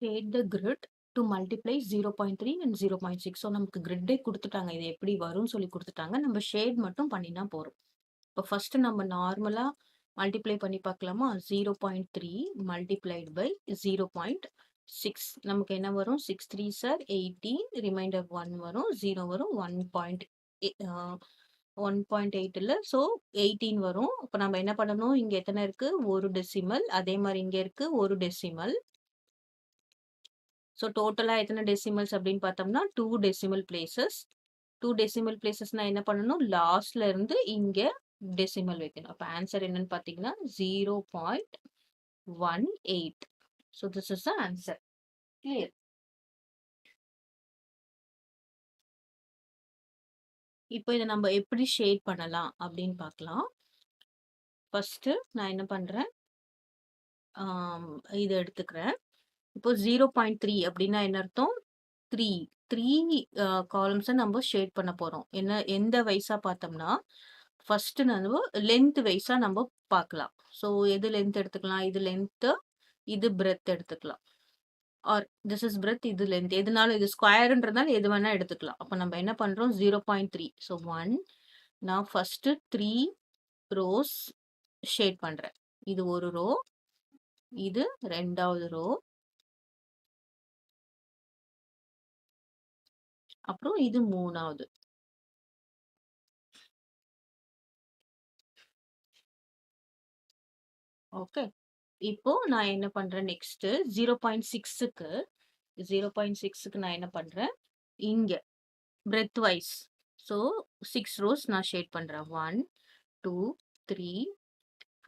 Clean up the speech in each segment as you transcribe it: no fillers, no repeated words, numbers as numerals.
Create the grid to multiply 0.3 and 0.6. So நமக்கு கிரிட்டே குடுத்துட்டாங்க. இது எப்படி வரும்னு சொல்லி குடுத்துட்டாங்க. நம்ம ஷேட் மட்டும் பண்ணினா போதும். இப்போ ஃபர்ஸ்ட் நம்ம நார்மலா மல்டிப்ளை பண்ணி பார்க்கலாமா? 0.3 மல்டிப்ளைட் பை 0.6 நமக்கு என்ன வரும்? 6 3 சார் 18 ரிமைண்டர் 1 வரும். 0 வரும். 1.8 இல்ல. ஸோ 18 வரும். அப்ப நம்ம என்ன பண்ணணும்? இங்க எத்தனை இருக்கு? ஒரு டெசிமல். அதே மாரி இங்க இருக்கு ஒரு டெசிமல். ஸோ டோட்டலா எத்தனை டெசிமல்ஸ் அப்படின்னு பார்த்தோம்னா 2 டெசிமல் பிளேசஸ். 2 டெசிமல் பிளேசஸ்னா என்ன பண்ணணும்? லாஸ்ட்ல இருந்து இங்க டெசிமல் வைக்கணும். அப்ப ஆன்சர் என்னன்னு பார்த்தீங்கன்னா 0.18. So this is the answer. Clear? இப்போ இதை நம்ம எப்படி ஷேட் பண்ணலாம் அப்படின்னு பார்க்கலாம். ஃபர்ஸ்ட் நான் என்ன பண்றேன்? இதை எடுத்துக்கிறேன். இப்போ 0.3 அப்படின்னா என்ன அர்த்தம்? 3 காலம்ஸை நம்ம ஷேட் பண்ண போறோம். என்ன எந்த வைஸா பார்த்தோம்னா ஃபர்ஸ்ட் நம்ம லென்த் வைஸா நம்ம பார்க்கலாம். ஸோ எது லென்த் எடுத்துக்கலாம்? இது லென்த், இது பிரெத் எடுத்துக்கலாம். ஆர் திஸ் இஸ் பிரெத், இது லென்த். எதுனாலும் இது ஸ்கொயர்ன்றதால எது வேணா எடுத்துக்கலாம். அப்போ நம்ம என்ன பண்றோம்? 0.3. ஸோ 1 நான் ஃபர்ஸ்ட் 3 ரோஸ் ஷேட் பண்றேன். இது ஒரு ரோ, இது ரெண்டாவது ரோ, அப்புறம் இது மூணாவது. ஓகே. இப்போ நான் என்ன பண்றேன் நெக்ஸ்ட் 0.6க்கு 0.6க்கு நான் என்ன பண்றேன்? இங்க பிரெத் வைஸ். ஸோ 6 ரோஸ் நான் ஷேட் பண்றேன். 1 2 3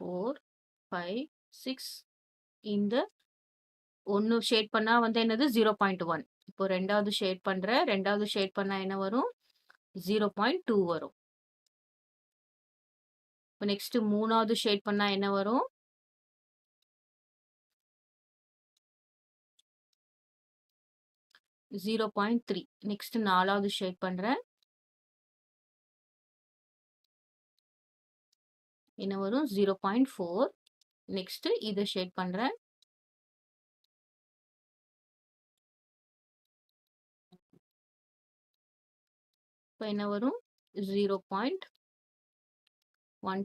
4 5 6. இந்த ஒன்னு ஷேட் பண்ணா வந்து என்னது 0.1. இப்போ ரெண்டாவது ஷேட் பண்றேன். ரெண்டாவது ஷேட் பண்ணா என்ன வரும்? 0.2 வரும். இப்போ நெக்ஸ்ட் மூணாவது ஷேட் பண்ணா என்ன வரும்? 0.3. நெக்ஸ்ட் நாலாவது ஷேட் பண்றேன். என்ன வரும்? 0.4. நெக்ஸ்ட் இதை ஷேட் பண்றேன். இப்போ என்ன வரும்? 0.1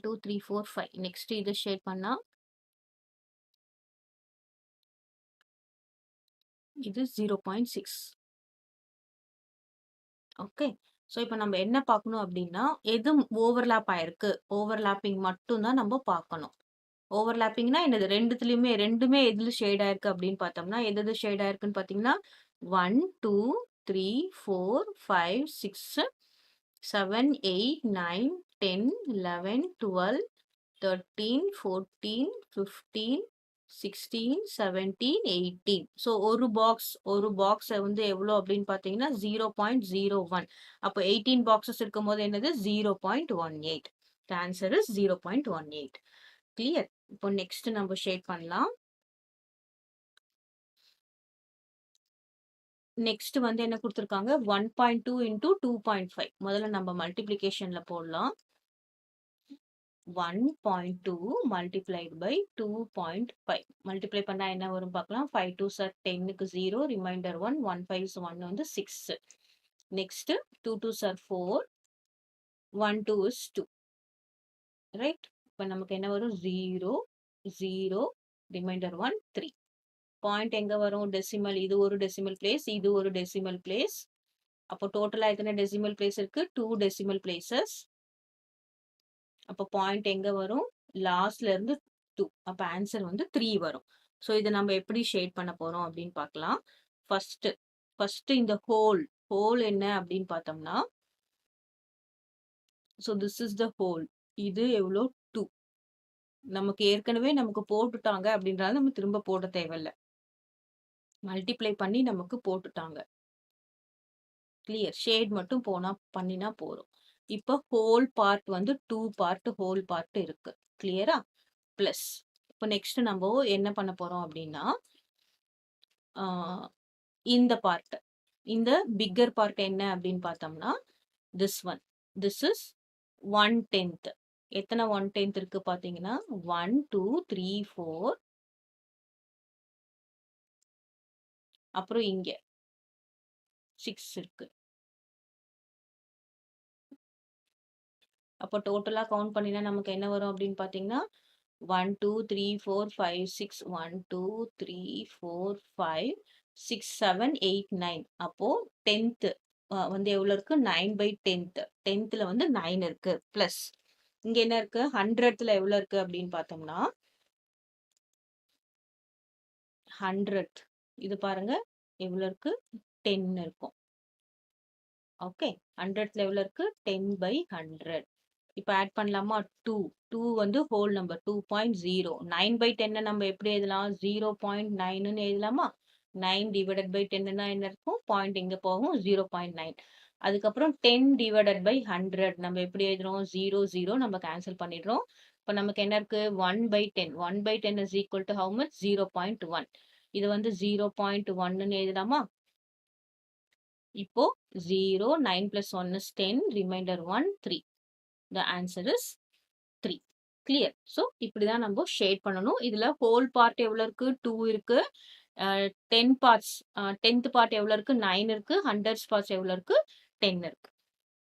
2 3 4 5. நெக்ஸ்ட் இதை ஷேட் பண்ணா இது 0.6. ஓகே. ஸோ இப்போ நம்ம என்ன பார்க்கணும் அப்படின்னா எது ஓவர்லாப் ஆயிருக்கு, ஓவர்லாப்பிங் மட்டும் தான் நம்ம பார்க்கணும். ஓவர்லாப்பிங்னா என்னது? ரெண்டுமே எதுல ஷேட் ஆயிருக்கு அப்படின்னு பார்த்தோம்னா எது ஷேட் ஆயிருக்குன்னு பார்த்தீங்கன்னா 1 2 3 4 5 6 7 8 9 10 11 12 13 14 15 16 17 18. ஸோ ஒரு பாக்ஸை வந்து எவ்வளோ அப்படின்னு பார்த்தீங்கன்னா 0.01. அப்போ 18 பாக்ஸஸ் இருக்கும் போது என்னது? 0.18. The answer is 0.18. கிளியர்? இப்போ நெக்ஸ்ட் நம்ம ஷேட் பண்ணலாம். நெக்ஸ்ட் வந்து என்ன கொடுத்துருக்காங்க? 1.2 into 2.5. முதல்ல நம்ம மல்டிப்ளிகேஷன்ல போடலாம். 1.2 multiplied by 2.5. மல்டிப்ளை பண்ணா என்ன வரும் பார்க்கலாம். 5 2 சார் 10க்கு 0, ரிமைண்டர் 1, 1 5 is 1 வந்து 6. Next 2 2 sir 4, 1 2 is 2. ரைட்? இப்போ நமக்கு என்ன வரும்? 0 0, ரிமைண்டர் 1 3. பாயிண்ட் எங்க வரும்? டெசிமல். இது ஒரு டெசிமல் பிளேஸ், இது ஒரு டெசிமல் பிளேஸ். அப்போ டோட்டலா எத்தனை டெசிமல் பிளேஸ் இருக்கு? 2 டெசிமல் பிளேசஸ். அப்போ பாயிண்ட் எங்க வரும்? லாஸ்ட்ல இருந்து 2. அப்ப ஆன்சர் வந்து 3 வரும். ஸோ இதை நம்ம எப்படி ஷேட் பண்ண போறோம் அப்படின்னு பார்க்கலாம். ஃபர்ஸ்ட் இந்த ஹோல் என்ன அப்படின்னு பார்த்தோம்னா, so this is the whole. இது எவ்வளோ? 2. நமக்கு ஏற்கனவே நமக்கு போட்டுட்டாங்க அப்படின்றால நம்ம திரும்ப போட தேவையில்ல. மல்டிப்ளை பண்ணி நமக்கு போட்டுட்டாங்க. கிளியர்? ஷேட் மட்டும் பண்ணினா போதும். இப்போ ஹோல் பார்ட் வந்து 2 பார்ட் ஹோல் பார்ட் இருக்கு. கிளியரா? பிளஸ் இப்போ நெக்ஸ்ட் நம்ம என்ன பண்ண போறோம் அப்படின்னா இந்த பார்ட், இந்த பிக்கர் பார்ட் என்ன அப்படின்னு பார்த்தோம்னா திஸ் இஸ் 1/10. எத்தனை 1/10 இருக்கு பார்த்தீங்கன்னா 1 2 3 4 அப்புறம் இங்க 6 இருக்கு. அப்போ டோட்டலா கவுண்ட் பண்ணினா நமக்கு என்ன வரும் அப்படின்னு பார்த்தீங்கன்னா, 1, 2, 3, 4, 5, 6 1, 2, 3, 4, 5, 6, 7, 8, 9 அப்போ 10th வந்து எவ்வளோ இருக்கு? 9/10th. 10த்ல வந்து 9 இருக்கு. பிளஸ் இங்க என்ன இருக்கு? 100த்ல எவ்வளோ இருக்கு அப்படின்னு பார்த்தோம்னா 100th இது பாருங்க எவ்வளோ இருக்கு? 10 இருக்கும். ஓகே 100த்ல எவ்வளோ இருக்கு? 10/100. இப்போ ஆட் பண்ணலாமா? 2 வந்து ஹோல் நம்பர் 2.0. 9/10 நம்ம எப்படி எழுதலாம்? 0.9ன்னு எழுதலாமா? 9 டிவைடட் பை 10ன்னா என்ன இருக்கும்? பாயிண்ட் இங்க போகும் 0.9. அதுக்கப்புறம் 10 டிவைடட் பை 100 நம்ம எப்படி எழுதுறோம்? 0 0 நம்ம கேன்சல் பண்ணிடுறோம். இப்போ நமக்கு என்ன இருக்கு? 1/10. 1/10 is equal to how much? 0.1. இது வந்து 0.1ன்னு எழுதலாமா? இப்போ 0 9 plus 1 is 10 remainder 1 3. The answer is 3. Clear. So இப்படிதான் நம்ம ஷேட் பண்ணணும். இதுல ஹோல் பார்ட் எவ்வளவு இருக்கு? 2 இருக்கு. 10 பார்ட்ஸ் 10th பார்ட் எவ்வளவு இருக்கு? 9 இருக்கு. 100 பார்ட்ஸ் எவ்வளவு இருக்கு? 10 இருக்கு.